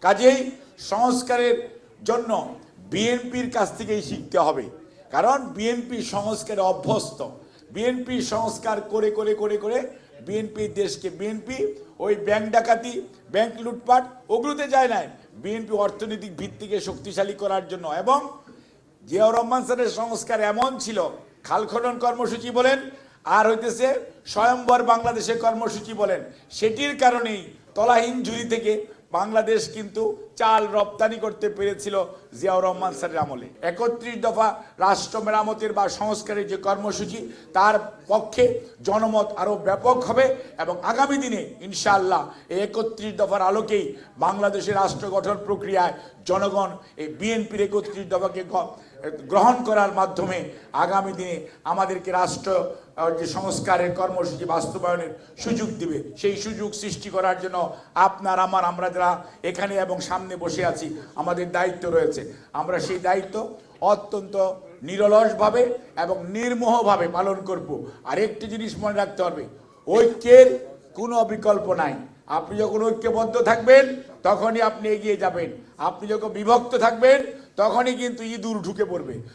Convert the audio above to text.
কাজেই সংস্কারের জন্য বিএনপির কাছ থেকেই শিখতে হবে, কারণ বিএনপি সংস্কারে অভ্যস্ত। বিএনপি সংস্কার করে করে করে করে বিএনপি দেশকে, বিএনপি ওই ব্যাংক ডাকাতি, ব্যাংক লুটপাট ওগুলোতে যায় নাই, বিএনপি অর্থনৈতিক ভিত্তিকে শক্তিশালী করার জন্য। এবং জিয়াউর রহমান স্যারের সংস্কার এমন ছিল, খাল খনন কর্মসূচি বলেন আর হইতেছে স্বয়ম্বর বাংলাদেশের কর্মসূচি বলেন, সেটির কারণেই তলাহীন ঝুড়ি থেকে বাংলাদেশ কিন্তু চাল রপ্তানি করতে পেরেছিল জিয়াউর রহমান স্যারের আমলে। ৩১ দফা রাষ্ট্র মেরামতের বা সংস্কারের যে কর্মসূচি, তার পক্ষে জনমত আরও ব্যাপক হবে এবং আগামী দিনে ইনশাআল্লাহ এই ৩১ দফার আলোকেই বাংলাদেশের রাষ্ট্র গঠন প্রক্রিয়ায় জনগণ এই বিএনপির ৩১ দফাকে গ্রহণ করার মাধ্যমে আগামী দিনে আমাদেরকে রাষ্ট্র যে সংস্কারের কর্মসূচি বাস্তবায়নের সুযোগ দিবে। সেই সুযোগ সৃষ্টি করার জন্য আপনার আমরা যারা এখানে এবং সামনে বসে আছি, আমাদের দায়িত্ব রয়েছে। আমরা সেই দায়িত্ব অত্যন্ত নিরলসভাবে এবং নির্মোহভাবে পালন করব। আর একটি জিনিস মনে রাখতে হবে, ঐক্যের কোনো বিকল্প নাই। আপনি যখন ঐক্যবদ্ধ থাকবেন তখনই আপনি এগিয়ে যাবেন, আপনি যখন বিভক্ত থাকবেন তখনই কিন্তু ইঁদুর ঢুকে পড়বে।